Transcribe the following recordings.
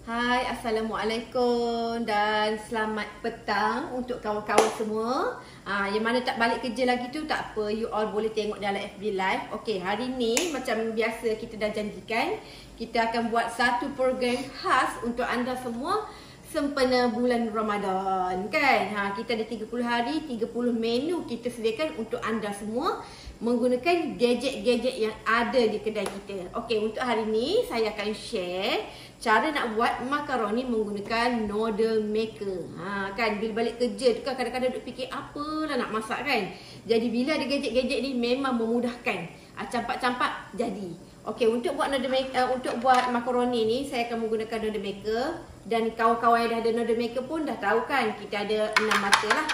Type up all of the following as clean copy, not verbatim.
Hai, Assalamualaikum dan selamat petang untuk kawan-kawan semua. Yang mana tak balik kerja lagi tu tak apa, you all boleh tengok dalam FB Live. Okey, hari ni macam biasa kita dah janjikan, kita akan buat satu program khas untuk anda semua sempena bulan Ramadan kan. Kita ada 30 hari, 30 menu kita sediakan untuk anda semua menggunakan gadget-gadget yang ada di kedai kita. Okey, untuk hari ni saya akan share cara nak buat makaroni menggunakan noodle maker. Kan bila balik kerja tu kan kadang-kadang duk fikir apalah nak masak kan. Jadi bila ada gadget-gadget ni memang memudahkan. Campak-campak jadi. Okey, untuk buat noodle maker, untuk buat makaroni ni saya akan menggunakan noodle maker dan kawan-kawan yang dah ada noodle maker pun dah tahu kan kita ada 6 mata lah.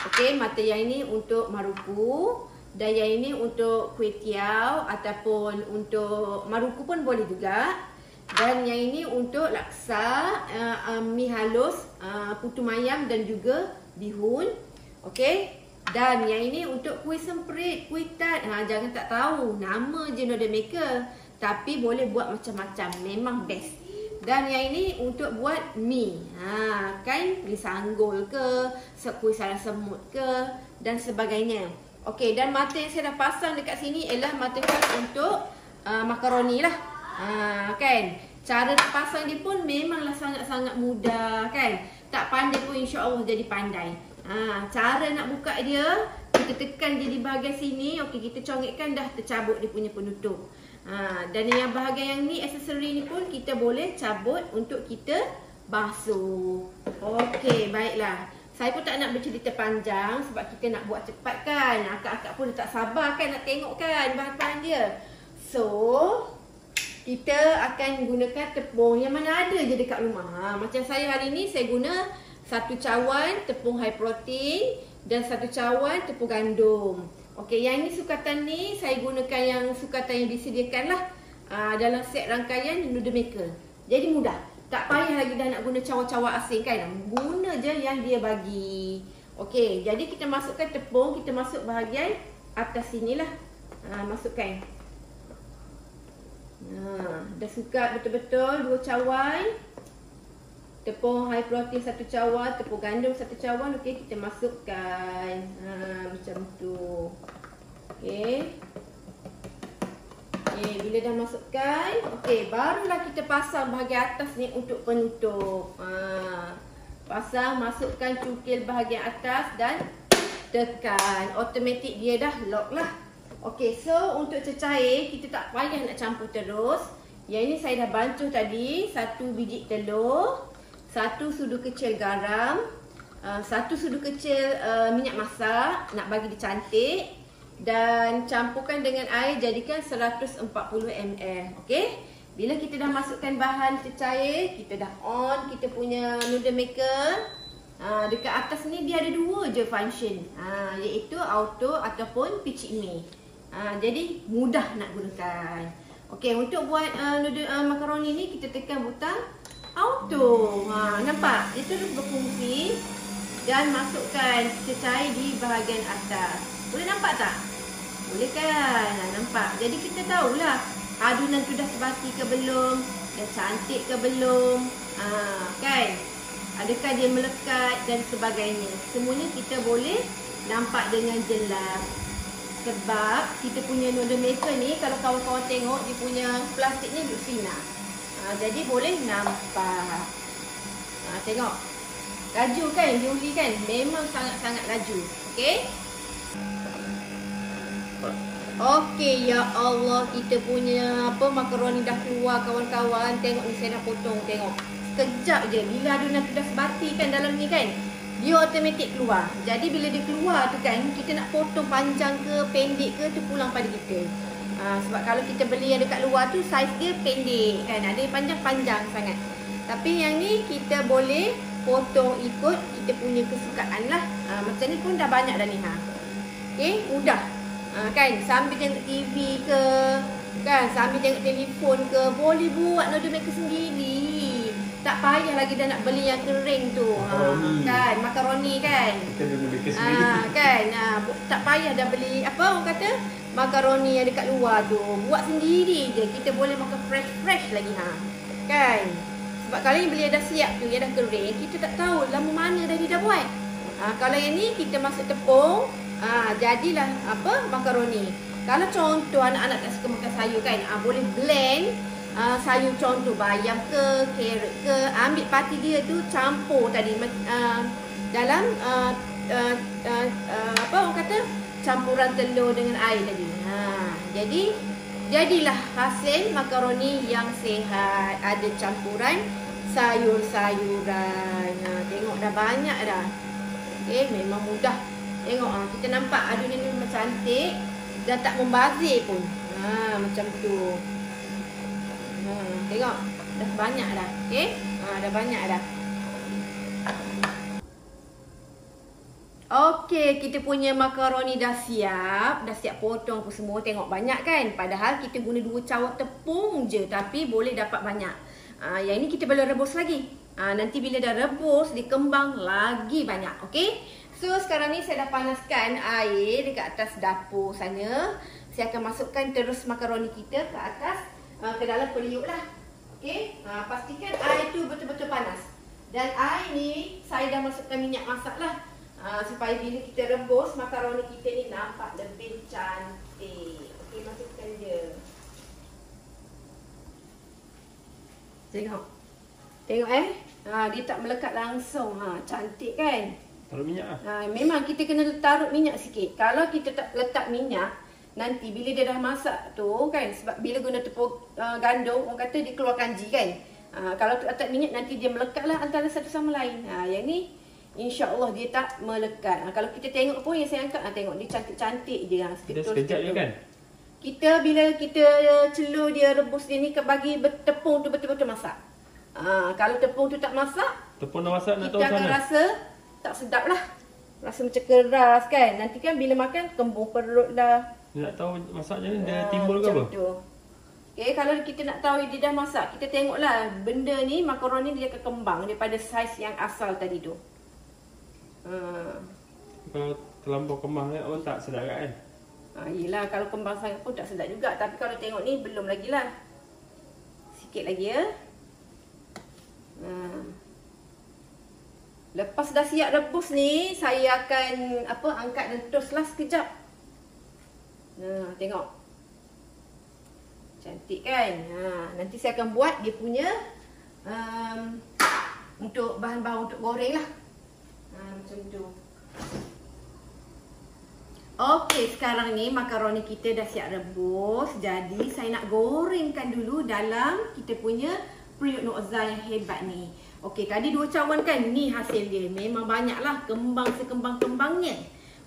Okey, mata yang ini untuk maruku dan yang ini untuk kuih tiaw ataupun untuk maruku pun boleh juga. Dan yang ini untuk laksa, mi halus, putu mayam dan juga bihun. Okey. Dan yang ini untuk kuih semprit, kuih tart. Jangan tak tahu, nama je noodle maker. Tapi boleh buat macam-macam, memang best. Dan yang ini untuk buat mi. Kan, mi sanggul ke, kuih salam semut ke dan sebagainya. Okey, dan mata yang saya dah pasang dekat sini ialah mata khas untuk makaroni lah. Kan, cara nak pasang dia pun memanglah sangat-sangat mudah kan. Tak pandai pun insya-Allah jadi pandai. Cara nak buka dia, kita tekan dia di bahagian sini. Okey, kita congekkan dah tercabut dia punya penutup. Dan yang bahagian yang ni, aksesori ni pun kita boleh cabut untuk kita basuh. Okey, baiklah. Saya pun tak nak bercerita panjang sebab kita nak buat cepat kan. Akak-akak pun tak sabar kan nak tengok kan bahan-bahan dia. So, kita akan gunakan tepung yang mana ada je dekat rumah. Macam saya hari ni saya guna 1 cawan tepung high protein dan 1 cawan tepung gandum. Okey, yang ni sukatan ni saya gunakan yang sukatan yang disediakan lah dalam set rangkaian noodle maker. Jadi mudah. Tak payah lagi dah nak guna cawan-cawan asing kan. Guna je yang dia bagi. Okey, jadi kita masukkan tepung, kita masuk bahagian atas sini lah. Masukkan. Dah suka betul-betul 2 cawan tepung high protein 1 cawan, tepung gandum 1 cawan. Okey, kita masukkan macam tu. Okey. Bila dah masukkan, okey, barulah kita pasang bahagian atas ni untuk penutup. Pasang, masukkan cukil bahagian atas dan tekan. Automatik dia dah lock lah. Okey, so untuk cecair kita tak payah nak campur terus. Yang ini saya dah bancuh tadi, 1 biji telur, 1 sudu kecil garam, 1 sudu kecil minyak masak nak bagi dia cantik. Dan campurkan dengan air, jadikan 140 ml. Okey. Bila kita dah masukkan bahan cecair, kita dah on kita punya noodle maker. Dekat atas ni dia ada 2 je function. Iaitu auto ataupun picik mi. Jadi mudah nak gunakan. Okey, untuk buat noodle makaroni ni kita tekan butang auto. Nampak? Dia terus berfungsi dan masukkan cecair di bahagian atas. Boleh nampak tak? Boleh kan? Nampak. Jadi kita tahulah adunan tu dah sebati ke belum, dah cantik ke belum. Kan? Adakah dia melekat dan sebagainya. Semuanya kita boleh nampak dengan jelas. Sebab kita punya noodle maker ni, kalau kawan-kawan tengok dia punya plastiknya duk fina. Jadi boleh nampak. Tengok. Laju kan? Yuli kan? Memang sangat-sangat laju. Okey? Okey, ya Allah, kita punya makaroni dah keluar kawan-kawan. Tengok ni saya dah potong, tengok. Sekejap je bila adunan tu dah sebati kan dalam ni kan. Dia automatik keluar. Jadi bila dia keluar tu kan, kita nak potong panjang ke pendek ke tu pulang pada kita. Sebab kalau kita beli yang dekat luar tu saiz dia pendek kan. Ada yang panjang-panjang sangat. Tapi yang ni kita boleh potong ikut kita punya kesukaan lah. Macam ni pun dah banyak dah ni. Okey, mudah. Kan, sambil tengok TV ke, kan, sambil tengok telefon ke, boleh buat noodle maker sendiri. Tak payah lagi dah nak beli yang kering tu. Kan, makaroni kan. Kita boleh maker sendiri. Kan, tak payah dah beli orang kata makaroni yang dekat luar tu. Buat sendiri je. Kita boleh makan fresh-fresh lagi Kan. Sebab kalau yang beli dah siap tu, yang dah kering, kita tak tahu lama mana dah dia dah buat. Kalau yang ni kita masuk tepung, jadilah apa, makaroni. Kalau contoh anak-anak tak suka makan sayur kan, boleh blend sayur, contoh bayam ke, carrot ke, ambil parti dia tu campur tadi dalam apa orang kata, campuran telur dengan air tadi. Jadilah hasil makaroni yang sihat, ada campuran sayur-sayuran. Tengok dah banyak dah. Okey, memang mudah. Tengok kita nampak adunan ni memang cantik dan tak membazir pun. Macam tu. Tengok dah banyak dah. Okey? Dah banyak dah. Okey, kita punya makaroni dah siap potong apa semua. Tengok banyak kan? Padahal kita guna 2 cawat tepung je, tapi boleh dapat banyak. Yang ini kita boleh rebus lagi. Nanti bila dah rebus, dia kembang lagi banyak. Okey? So sekarang ni saya dah panaskan air dekat atas dapur sana. Saya akan masukkan terus makaroni kita ke atas, ke dalam periuk lah. Okey? Pastikan air tu betul-betul panas. Dan air ni saya dah masukkan minyak masak lah. Supaya bila kita rebus, makaroni kita ni nampak lebih cantik. Okey, masukkan je. Tengok. Tengok dia tak melekat langsung. Cantik kan? Taruh minyak lah. Memang kita kena taruh minyak sikit. Kalau kita tak letak minyak, nanti bila dia dah masak tu kan, sebab bila guna tepung gandum, orang kata dia keluar kanji kan. Kalau letak minyak, nanti dia melekat lah antara satu sama lain. Yang ni InsyaAllah dia tak melekat. Kalau kita tengok pun yang saya angkat, tengok dia cantik-cantik je. Dia sekejap je kan? Bila kita celur dia, rebus dia ni, bagi tepung tu betul-betul masak. Kalau tepung tu tak masak, tepung dah masak, nak tahu kita akan sana rasa tak sedap lah. Rasa macam keras kan. Nanti kan bila makan, kembung perut lah. Dia nak tahu masaknya ni dia timbul ke apa? Okay, kalau kita nak tahu dia dah masak, kita tengoklah benda ni, makaroni dia akan kembang daripada saiz yang asal tadi tu. Kalau terlampau kembang orang tak sedap kan? Yelah, kalau kembang sangat pun tak sedap juga. Tapi kalau tengok ni, belum lagi lah. Sikit lagi ya. Lepas dah siap rebus ni, saya akan angkat dan toast lah sekejap. Tengok. Cantik kan? Nanti saya akan buat dia punya untuk bahan-bahan untuk goreng lah. Macam tu. Okey, sekarang ni makaroni kita dah siap rebus. Jadi saya nak gorengkan dulu dalam kita punya periuk Nokza yang hebat ni. Okey, tadi 2 cawan kan, ni hasil dia. Memang banyaklah, kembang sekembang-kembangnya.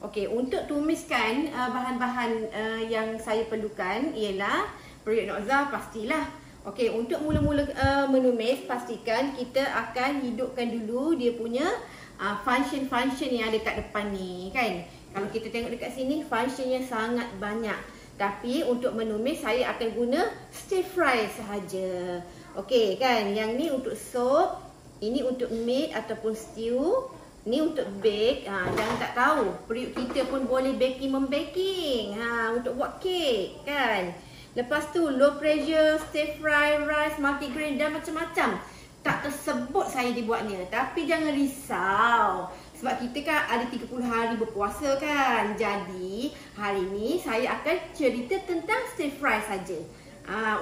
Okey, untuk tumiskan bahan-bahan yang saya perlukan ialah periuk Nokza pastilah. Okey, untuk mula-mula menumis, pastikan kita akan hidupkan dulu dia punya function-function yang ada kat depan ni kan. Kalau kita tengok dekat sini, functionnya sangat banyak. Tapi untuk menumis saya akan guna stir fry sahaja. Okey kan, yang ni untuk sup, ini untuk meat ataupun stew, ni untuk bake. Jangan tak tahu, periuk kita pun boleh baking-membaking. Untuk buat kek kan. Lepas tu low pressure, stir fry, rice, multigrain dan macam-macam. Tak tersebut saya dibuatnya. Tapi jangan risau. Sebab kita kan ada 30 hari berpuasa kan. Jadi hari ni saya akan cerita tentang stir fry saja.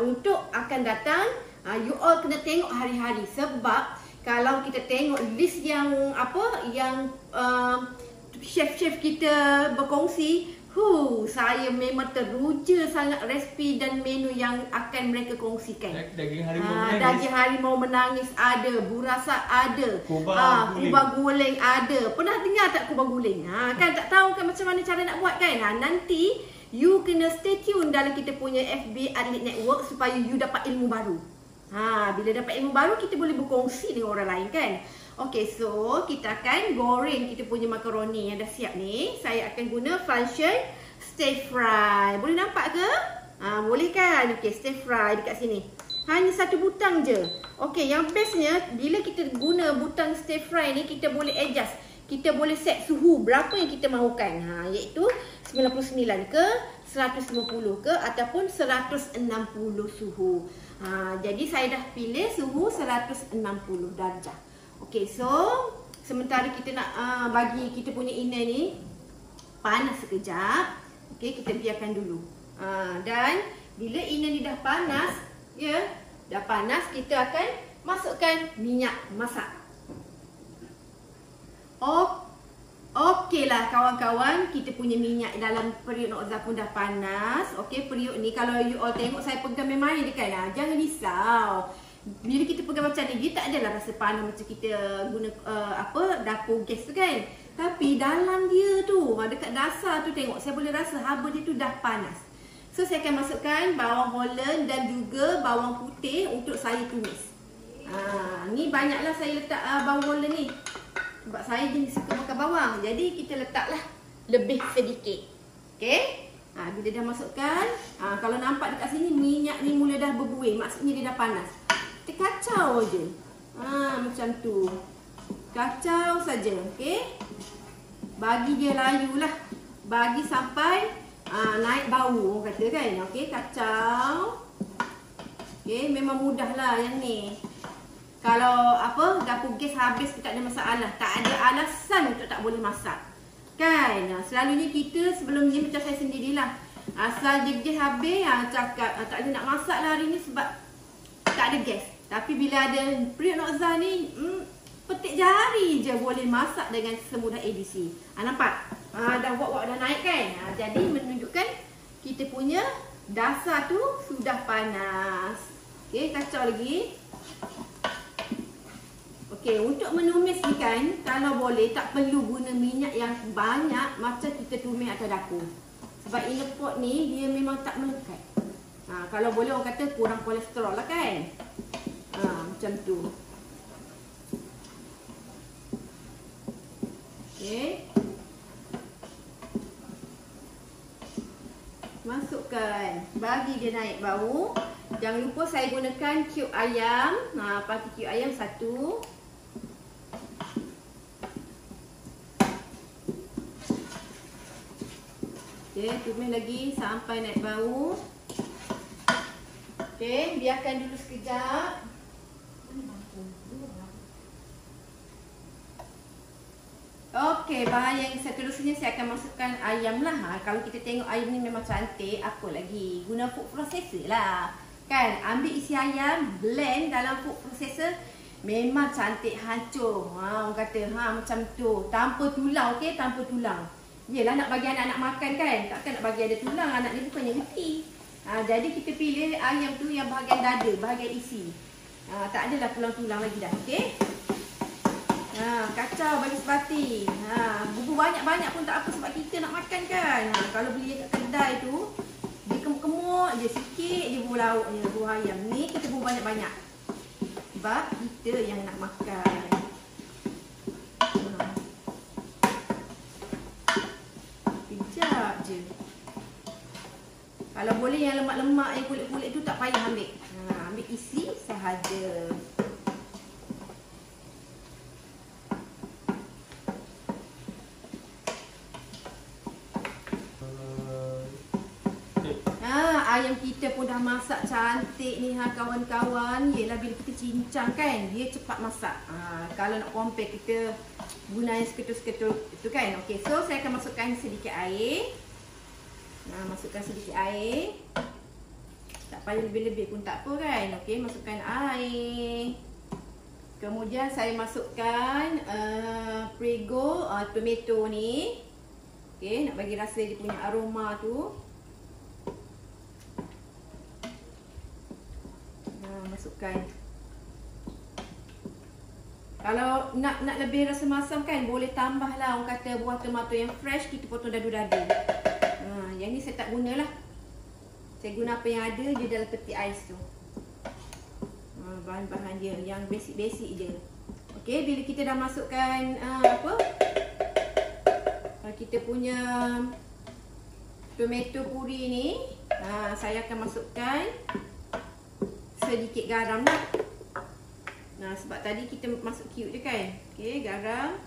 Untuk akan datang, you all kena tengok hari-hari. Sebab kalau kita tengok list yang chef-chef kita berkongsi, saya memang teruja sangat resipi dan menu yang akan mereka kongsikan. Daging harimau menangis. Daging harimau menangis ada, burasa ada, kubah guling ada. Pernah dengar tak kubah guling? Kan tak tahu kan macam mana cara nak buat kan? Nanti you kena stay tune dalam kita punya FB Athlete Network supaya you dapat ilmu baru. Bila dapat ilmu baru, kita boleh berkongsi dengan orang lain kan? Okey, so kita akan goreng kita punya makaroni yang dah siap ni. Saya akan guna function stir fry. Boleh nampak ke? Boleh kan? Okey, stir fry dekat sini. Hanya 1 butang je. Okey, yang bestnya bila kita guna butang stir fry ni, kita boleh adjust. Kita boleh set suhu berapa yang kita mahukan. Iaitu 99 ke 150 ke ataupun 160 suhu. Jadi saya dah pilih suhu 160 darjah. Okey, so sementara kita nak bagi kita punya inai ni panas sekejap. Okey, kita biarkan dulu. Dan bila inai ni dah panas, dah panas, kita akan masukkan minyak masak. Okeylah kawan-kawan, kita punya minyak dalam periuk Nokza pun dah panas. Okey, periuk ni kalau you all tengok saya pegang memang je kan. Jangan risau. Bila kita pegang macam ni, dia tak adalah rasa panas macam kita guna dapur gas tu kan. Tapi dalam dia tu, dekat dasar tu tengok, saya boleh rasa haba dia tu dah panas. So saya akan masukkan bawang Holland dan juga bawang putih untuk saya tumis. Ni banyaklah saya letak bawang Holland ni. Sebab saya jenis suka makan bawang. Jadi kita letaklah lebih sedikit. Okey. Bila dah masukkan, kalau nampak dekat sini minyak ni mula dah berbuih, maksudnya dia dah panas. Kita kacau je. Macam tu. Kacau saja, okey. Bagi dia layu lah. Bagi sampai naik bau, orang kata kan. Okey, kacau. Okey, memang mudah lah yang ni. Kalau dapur gas habis tak ada masalah. Tak ada alasan untuk tak boleh masak. Kan? Selalunya kita sebelum ni macam saya sendirilah. Asal je gas habis, cakap tak ada nak masak lah hari ni sebab tak ada gas. Tapi bila ada periuk Nokza ni, petik jari je boleh masak dengan semudah ABC. Nampak? Dah wak-wak dah naik kan? Jadi menunjukkan kita punya dasar tu sudah panas. Okey, kacau lagi. Okey, untuk menumis ni kan, kalau boleh tak perlu guna minyak yang banyak macam kita tumis atas dapur. Sebab inner pot ni dia memang tak melekat. Kalau boleh orang kata kurang kolesterol lah kan. Macam tu. Okey. Masukkan. Bagi dia naik bau. Jangan lupa saya gunakan cube ayam. Pakai cube ayam 1. Okey, tumis lagi sampai naik bau. Okey, biarkan dulu sekejap. Okey, bahan yang seterusnya saya akan masukkan ayam lah. Kalau kita tengok ayam ni memang cantik, apa lagi? Guna food processor lah. Kan? Ambil isi ayam, blend dalam food processor, memang cantik hancur. Orang kata macam tu. Tanpa tulang, okey? Tanpa tulang. Yelah nak bagi anak-anak makan kan? Takkan nak bagi ada tulang, anak ni bukannya reti. Jadi kita pilih ayam tu yang bahagian dada, bahagian isi. Tak adalah tulang-tulang lagi dah, okey? Kacau bagi sebati. Bubur banyak-banyak pun tak apa sebab kita nak makan kan. Kalau beli kat kedai tu, dia kemuk-kemuk je sikit je bubur lauknya, bubur ayam. Ni kita bubur banyak-banyak. Sebab kita yang nak makan. Kejap je. Kalau boleh yang lemak-lemak, yang kulit-kulit tu tak payah ambil. Ambil isi sahaja. Ayam kita pun dah masak cantik ni kawan-kawan. Yelah bila kita cincang kan, dia cepat masak. Kalau nak compare kita guna yang seketul-seketul itu kan. Okey, so saya akan masukkan sedikit air. Masukkan sedikit air. Tak payah lebih-lebih pun tak apa kan. Okey, masukkan air. Kemudian saya masukkan Prego tomato ni. Okey, nak bagi rasa dia punya aroma tu. Masukkan. Kalau nak lebih rasa masam kan, boleh tambahlah orang kata buah tomato yang fresh, kita potong dadu-dadu. Yang ni saya tak gunalah. Saya guna apa yang ada je dalam peti ais tu. Bahan-bahan dia yang basic-basic je. Okey, bila kita dah masukkan kita punya tomato puri ni, saya akan masukkan sedikit garam lah. Sebab tadi kita masuk cube je kan. Okey, garam.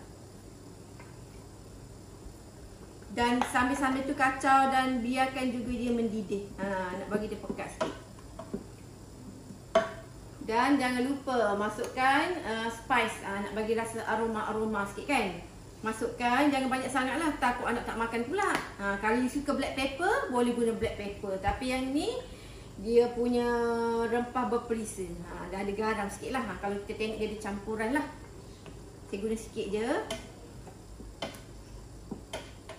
Dan sambil-sambil tu kacau dan biarkan juga dia mendidih. Nak bagi dia pekat sikit. Dan jangan lupa masukkan spice. Nak bagi rasa aroma-aroma sikit kan. Masukkan, jangan banyak sangat lah. Takut anak tak makan pula. Kalau you suka black pepper, boleh guna black pepper. Tapi yang ni, dia punya rempah berperisa. Dah ada garam sikit lah. Kalau kita tengok dia ada campuran lah. Saya guna sikit je.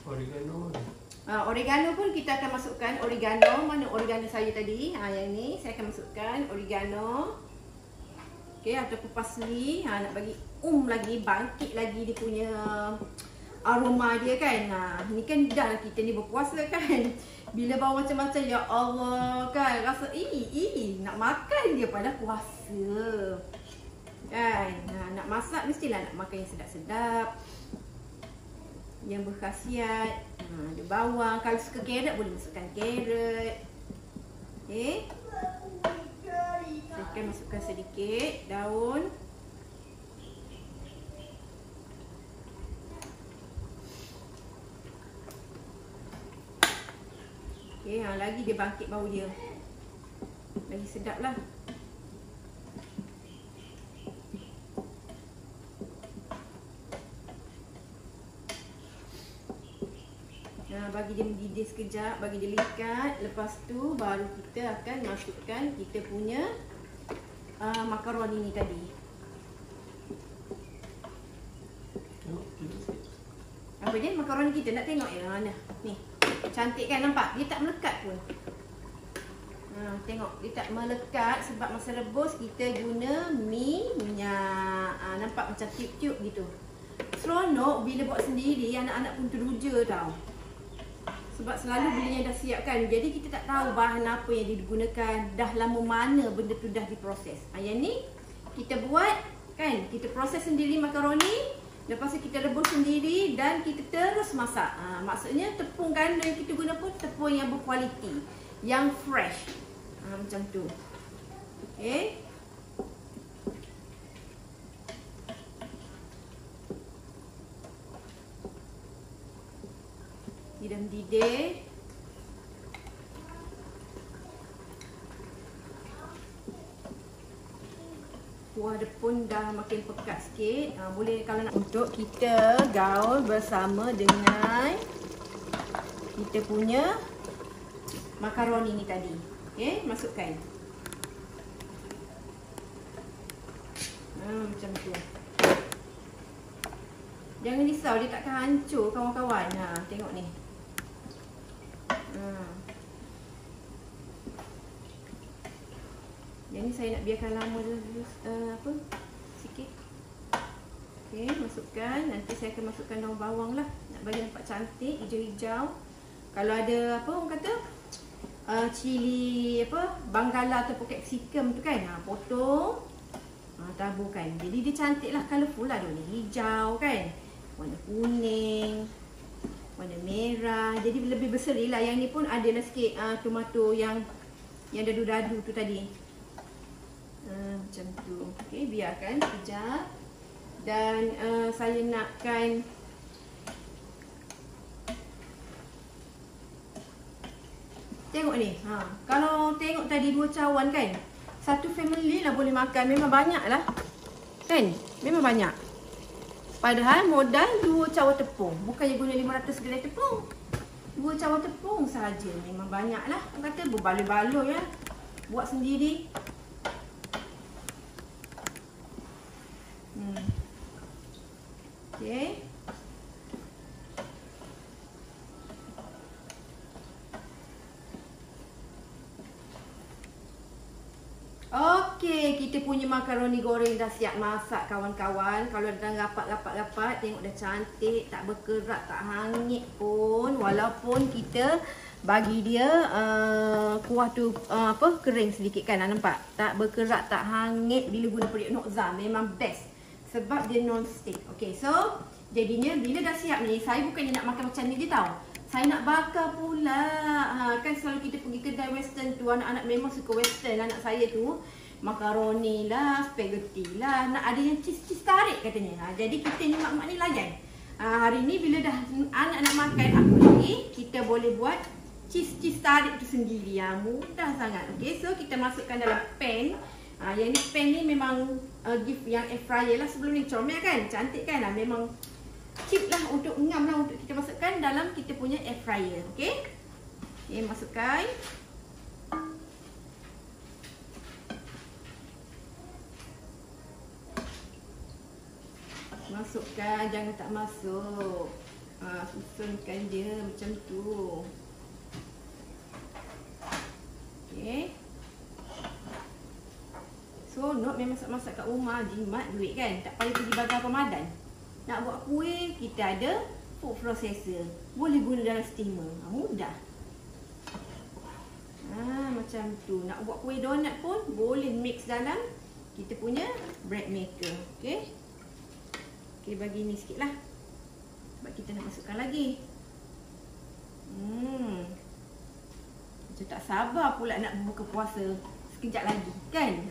Oregano. Oregano pun kita akan masukkan oregano. Mana oregano saya tadi? Yang ni saya akan masukkan oregano. Okey, ataupun parsley. Nak bagi lagi, bangkit lagi dia punya aroma dia kan. Ni kan dah kita ni berpuasa kan. Bila bawa macam-macam, ya Allah kan, rasa nak makan dia pada puasa kan. Nak masak mestilah nak makan yang sedap-sedap, yang berkhasiat. Ada bawang. Kalau suka carrot boleh masukkan carrot. Okey, saya akan masukkan sedikit daun. Okey, lagi dia bangkit bau dia. Lagi sedap lah. Bagi dia mendidih sekejap, bagi dia likat. Lepas tu baru kita akan masukkan kita punya makaroni ni tadi. Apa dia? Makaroni kita nak tengok ya. Mana? Ni. Cantik kan, nampak? Dia tak melekat pun. Tengok, dia tak melekat sebab masa rebus kita guna minyak. Nampak macam tiup-tiup gitu. Seronok bila buat sendiri, anak-anak pun teruja tau. Sebab selalu belinya dah siap kan. Jadi kita tak tahu bahan apa yang digunakan, dah lama mana benda tu dah diproses. Yang ni kita buat kan, kita proses sendiri makaroni. Lepas tu kita rebus sendiri dan kita terus masak. Maksudnya tepung ganda yang kita guna pun tepung yang berkualiti, yang fresh. Macam tu. Okay. Dia dah mendidih. Kuah dia pun dah makin pekat sikit. Boleh kalau nak. Untuk kita gaul bersama dengan kita punya makaroni ni tadi. Okay, masukkan. Macam tu. Jangan risau, dia takkan hancur kawan-kawan. Tengok ni. Yang ni saya nak biarkan lama dulu sikit. Okey, masukkan. Nanti saya akan masukkan daun bawang lah. Nak bagi nampak cantik, hijau-hijau. Kalau ada apa orang kata cili Bangala atau capsicum tu kan, potong, taburkan. Jadi dia cantik lah, colourful lah. Warna hijau kan, warna kuning, warna merah. Jadi lebih berseri lah. Yang ni pun adalah sikit tomato yang dadu-dadu tu tadi. Macam tu. Okey, biarkan sekejap. Dan saya nakkan tengok ni. Kalau tengok tadi 2 cawan kan, satu family lah boleh makan. Memang banyak lah kan, memang banyak. Padahal modal 2 cawan tepung. Bukannya guna 500 gerai tepung, 2 cawan tepung sahaja. Memang banyak lah. Orang kata berbaloi-baloi ya, buat sendiri. Okay. Okey, kita punya makaroni goreng dah siap masak kawan-kawan. Kalau dah rapat-rapat, tengok dah cantik, tak berkerak, tak hangit pun. Walaupun kita bagi dia kuah tu kering sedikit kan, nampak? Tak berkerak, tak hangit. Bila guna periuk Nokza memang best. Sebab dia non-stick. Okay, so jadinya bila dah siap ni, saya bukannya nak makan macam ni je tau. Saya nak bakar pula. Kan selalu kita pergi kedai western tu, anak-anak memang suka western. Anak saya tu makaroni lah, spaghetti lah, nak ada yang cheese tarik katanya. Jadi kita ni mak-mak ni layan. Hari ni bila dah anak nak makan apa lagi, kita boleh buat cheese tarik tu sendiri. Mudah sangat. Okey, so kita masukkan dalam pan. Yang ni pan ni memang gift yang air fryer lah. Sebelum ni comel kan, cantik kan. Memang cheap lah untuk ngam lah untuk kita masukkan dalam kita punya air fryer. Okey. Okey, masukkan. Masukkan, jangan tak masuk. Susunkan dia macam tu. Okay. So, Not memang masak kat rumah, jimat duit kan. Tak payah pergi bazar Ramadan. Nak buat kuih, kita ada food processor. Boleh guna dalam steamer. Mudah. Macam tu. Nak buat kuih donat pun boleh mix dalam kita punya bread maker. Okay. Okay, bagi ni sikit lah. Sebab kita nak masukkan lagi. Macam tak sabar pula nak buka puasa sekejap lagi kan.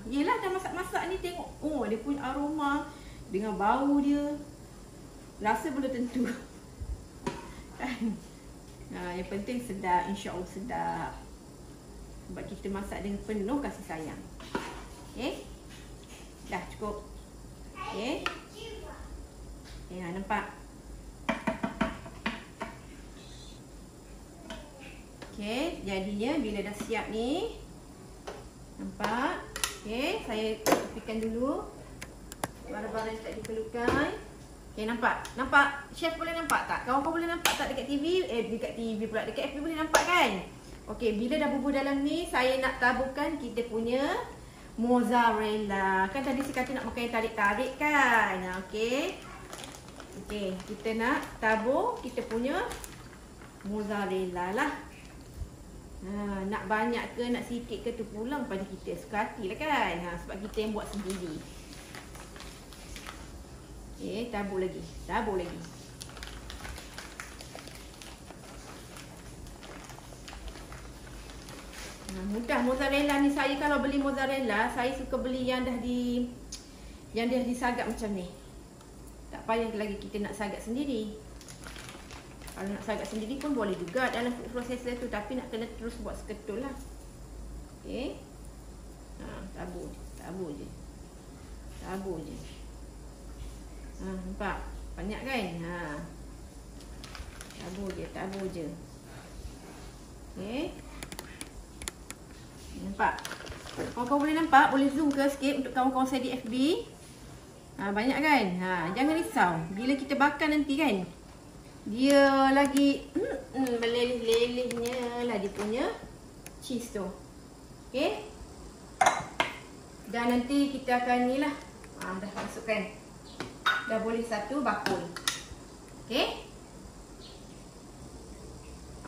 Yelah dah masak-masak ni tengok. Oh, dia punya aroma dengan bau dia. Rasa belum tentu. Kan. Yang penting sedap. InsyaAllah sedap. Sebab kita masak dengan penuh kasih sayang. Okay. Dah cukup. Okay. Nampak? Okay, jadinya bila dah siap ni. Nampak? Okay, saya tepikan dulu barang-barang yang tak diperlukan. Okay, nampak? Nampak? Chef boleh nampak tak? Kawan-kawan boleh nampak tak dekat TV? Dekat TV pula, dekat FB boleh nampak kan? Okay, bila dah bubur dalam ni, saya nak taburkan kita punya mozzarella. Kan tadi saya kata nak makan yang tarik-tarik kan? Okay. Okay, kita nak tabur kita punya mozzarella lah. Nak banyak ke nak sikit ke tu pulang pada kita. Suka hati lah kan. Sebab kita yang buat sendiri. Okay, tabur lagi. Tabur lagi. Mudah mozzarella ni. Saya kalau beli mozzarella, saya suka beli yang dah disagap macam ni. Tak payah lagi kita nak sagak sendiri. Kalau nak sagak sendiri pun boleh juga dalam food processor tu. Tapi nak kena terus buat seketul lah. Okay. Tabur. Tabur je. Tabur je. Nampak? Banyak kan? Tabur je. Tabur je. Okay. Nampak? Kawan-kawan boleh nampak? Boleh zoom ke sikit untuk kawan-kawan saya di FB? Banyak kan? Jangan risau. Bila kita bakar nanti kan, dia lagi meleleh-lelehnya lah dia punya cheese tu. Okay. Dan nanti kita akan ni lah. Dah masukkan. Dah boleh satu bakul. Okay.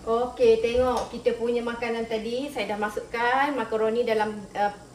Okay, tengok kita punya makanan tadi. Saya dah masukkan makaroni dalam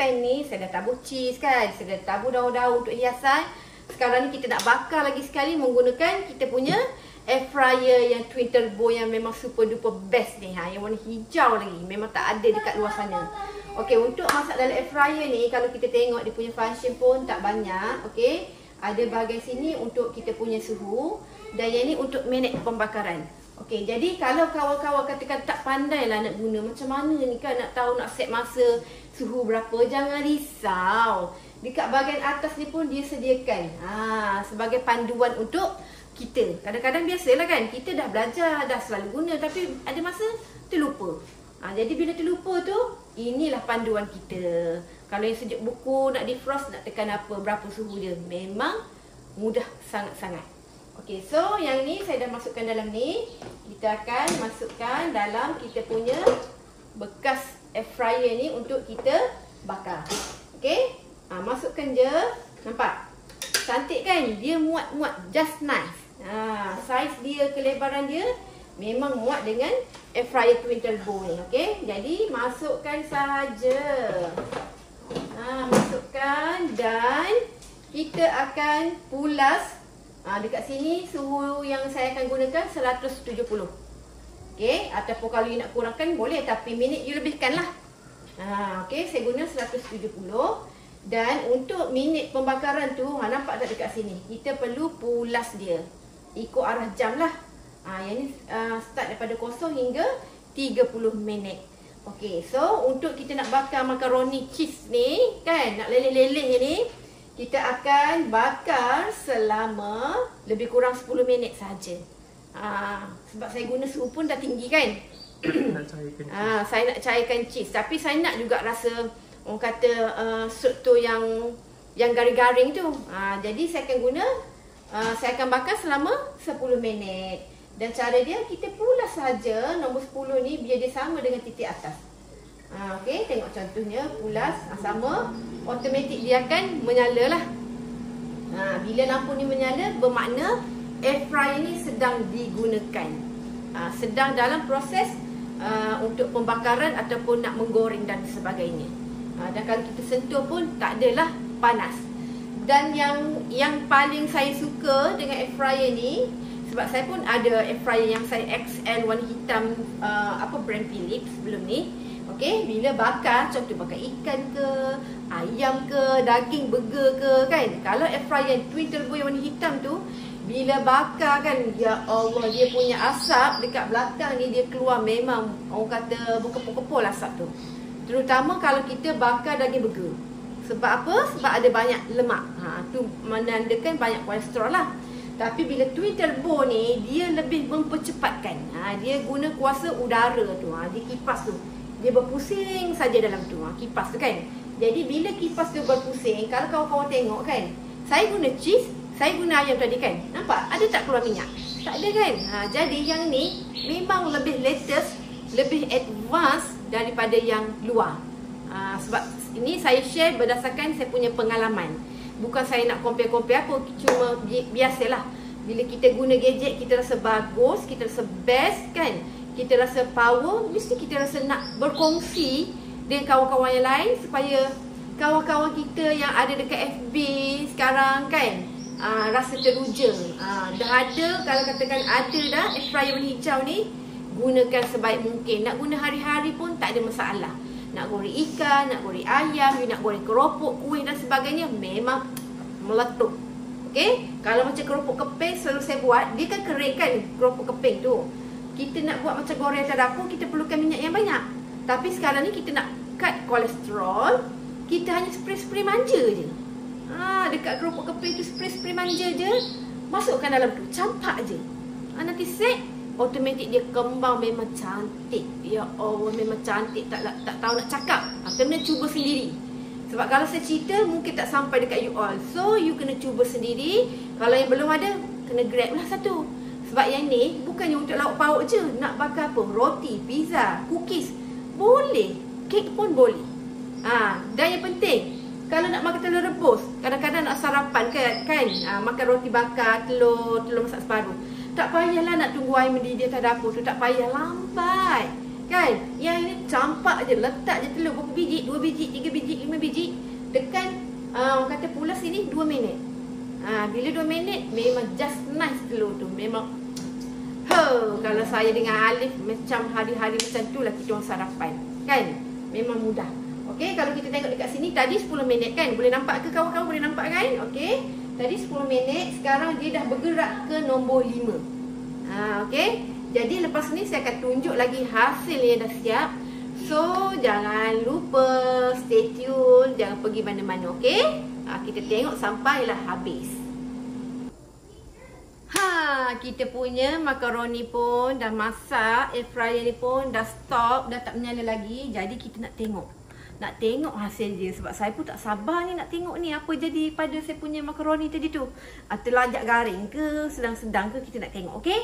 pan ni. Saya dah tabur cheese kan. Saya dah tabur daun-daun untuk hiasan. Sekarang ni kita nak bakar lagi sekali menggunakan kita punya air fryer yang twin turbo yang memang super duper best ni. Yang warna hijau lagi. Memang tak ada dekat luar sana. Okey, untuk masak dalam air fryer ni, kalau kita tengok dia punya function pun tak banyak. Okey, ada bahagian sini untuk kita punya suhu. Dan yang ni untuk minit pembakaran. Okey, jadi kalau kawan-kawan katakan tak pandai lah nak guna, macam mana ni kan nak tahu nak set masa suhu berapa, jangan risau. Dekat bahagian atas ni pun dia sediakan sebagai panduan untuk kita. Kadang-kadang biasalah kan, kita dah belajar, dah selalu guna, tapi ada masa terlupa. Jadi bila terlupa tu, inilah panduan kita. Kalau yang sejuk buku, nak defrost, nak tekan apa, berapa suhu dia. Memang mudah sangat-sangat. Okey, so yang ni saya dah masukkan dalam ni. Kita akan masukkan dalam kita punya bekas air fryer ni untuk kita bakar. Okey, masukkan je. Nampak? Cantik kan? Dia muat-muat, just nice. Saiz dia, kelebaran dia memang muat dengan air fryer twin turbo ni. Okey, jadi masukkan sahaja. Masukkan dan kita akan pulas. Dekat sini suhu yang saya akan gunakan 170. Okey, ataupun kalau you nak kurangkan boleh, tapi minit you lebihkan lah. Okey, saya guna 170. Dan untuk minit pembakaran tu, nampak tak dekat sini? Kita perlu pulas dia. ikut arah jam lah. Yang ni start daripada 0 hingga 30 minit. Okey, so untuk kita nak bakar makaroni cheese ni kan, nak leleh-leleh ni, kita akan bakar selama lebih kurang 10 minit saja. Sebab saya guna suhu pun dah tinggi kan. Nak cairkan cheese. Saya nak cairkan cheese, tapi saya nak juga rasa orang kata sup tu yang garing-garing tu. Jadi saya akan guna saya akan bakar selama 10 minit. Dan cara dia, kita pulas saja nombor 10 ni biar dia sama dengan titik atas. Okey, tengok contohnya, pulas sama, automatik dia akan menyala lah. Bila lampu ni menyala, bermakna air fryer ni sedang digunakan. Sedang dalam proses untuk pembakaran ataupun nak menggoreng dan sebagainya. Dan kalau kita sentuh pun tak adalah panas. Dan yang paling saya suka dengan air fryer ni, sebab saya pun ada air fryer yang saya XL warna hitam, brand Philips sebelum ni. Okey, bila bakar, contoh bakar ikan ke, ayam ke, daging burger ke kan. Kalau air fryer twin turbo yang warna hitam tu, bila bakar kan, ya Allah, dia punya asap dekat belakang ni dia keluar memang orang kata berkepul-kepul asap tu. Terutama kalau kita bakar daging burger. Sebab apa? Sebab ada banyak lemak. Tu menandakan banyak kolesterol lah. Tapi bila twin turbo ni, dia lebih mempercepatkan. Dia guna kuasa udara tu. Dia kipas tu, dia berpusing saja dalam tu. Kipas tu kan. Jadi bila kipas tu berpusing, kalau kawan-kawan tengok kan, saya guna cheese, saya guna ayam tadi kan. Nampak? Ada tak keluar minyak? Tak ada kan? Jadi yang ni memang lebih latest, lebih advance daripada yang luar. Sebab ini saya share berdasarkan saya punya pengalaman. Bukan saya nak compare-compare apa, cuma biasalah. Bila kita guna gadget, kita rasa bagus, kita rasa best kan, kita rasa power, mesti kita rasa nak berkongsi dengan kawan-kawan yang lain, supaya kawan-kawan kita yang ada dekat FB sekarang kan, rasa teruja. Dah ada, kalau katakan ada dah air fryer warna hijau ni, gunakan sebaik mungkin. Nak guna hari-hari pun tak ada masalah. Nak goreng ikan, nak goreng ayam, nak goreng keropok, kuih dan sebagainya, memang meletup. Okey, kalau macam keropok keping selalu saya buat, dia kan kering kan keropok keping tu. Kita nak buat macam goreng atas dapur, kita perlukan minyak yang banyak. Tapi sekarang ni kita nak cut kolesterol, kita hanya spray-spray manja je. Dekat keropok keping tu spray-spray manja je, masukkan dalam tu, campak je. Nanti set, automatik dia kembang memang cantik. Ya Allah, memang cantik, tak tahu nak cakap. Kena cuba sendiri. Sebab kalau saya cerita mungkin tak sampai dekat you all. So you kena cuba sendiri. Kalau yang belum ada, kena grab lah satu. Sebab yang ni bukannya untuk lauk pauk je. Nak bakar apa? Roti, pizza, cookies, boleh. Kek pun boleh. Dan yang penting, kalau nak makan telur rebus, kadang-kadang nak sarapan kan, makan roti bakar, telur masak separuh, tak payahlah nak tunggu air mendidih atas dapur tu. Tak payah, lambat kan. Yang ini campak je, letak je telur berapa biji, 2 biji, 3 biji, 5 biji. Tekan orang kata pulas ini 2 minit. Bila 2 minit, memang just nice telur tu. Memang kalau saya dengan Alif macam hari-hari macam tu lah kita orang sarapan kan. Memang mudah. Okey, kalau kita tengok dekat sini tadi 10 minit kan. Boleh nampak ke kawan-kawan? Boleh nampak kan? Okey, tadi 10 minit, sekarang dia dah bergerak ke nombor 5. Okey. Jadi lepas ni saya akan tunjuk lagi hasil yang dah siap. So jangan lupa stay tune, jangan pergi mana-mana, okey? Kita tengok sampailah habis. Kita punya makaroni pun dah masak, air fryer ni pun dah stop, dah tak menyala lagi. Jadi kita nak tengok hasil dia. Sebab saya pun tak sabar ni nak tengok ni apa jadi pada saya punya makaroni tadi tu. Terlajak garing ke, sedang-sedang ke, kita nak tengok, okey?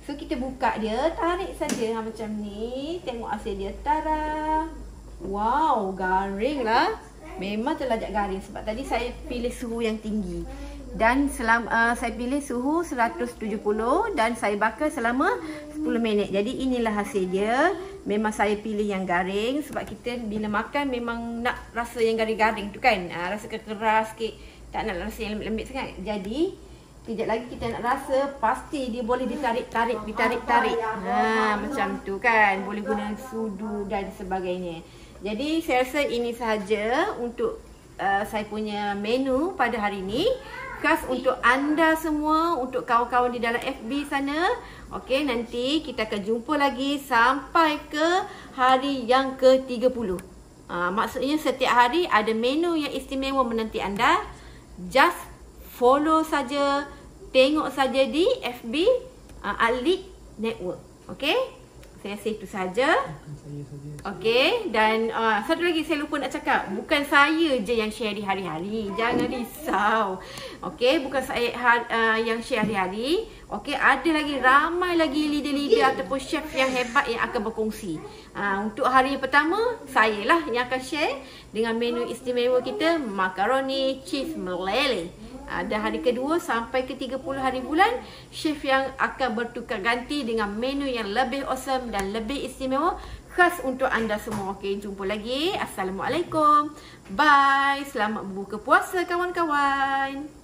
So kita buka dia, tarik saja macam ni. Tengok hasil dia. Tada. Wow, garing lah. Memang terlajak garing. Sebab tadi saya pilih suhu yang tinggi. Dan saya pilih suhu 170 dan saya bakar selama 10 minit. Jadi inilah hasil dia. Memang saya pilih yang garing. Sebab kita bila makan memang nak rasa yang garing-garing tu kan. Rasa keras sikit. Tak nak rasa yang lembut-lembut sangat. Jadi kejap lagi kita nak rasa, pasti dia boleh ditarik-tarik. Macam tu kan. Boleh guna sudu dan sebagainya. Jadi saya rasa ini sahaja untuk saya punya menu pada hari ini. khas untuk anda semua, untuk kawan-kawan di dalam FB sana. Okey, nanti kita akan jumpa lagi sampai ke hari yang ke-30. Maksudnya setiap hari ada menu yang istimewa menanti anda. Just follow saja, tengok saja di FB Alik Network. Okey? Saya rasa itu saja. Okey, dan satu lagi saya lupa nak cakap. Bukan saya je yang share di hari-hari. Jangan risau. Okey, bukan saya yang share hari-hari. Okey, ada lagi ramai lagi leader-leader ataupun chef yang hebat yang akan berkongsi. Untuk hari yang pertama, saya lah yang akan share dengan menu istimewa kita, makaroni cheese meleleh. Dan hari kedua sampai ke 30 hari bulan, chef yang akan bertukar ganti dengan menu yang lebih awesome dan lebih istimewa khas untuk anda semua. Okey, jumpa lagi. Assalamualaikum. Bye. Selamat berbuka puasa kawan-kawan.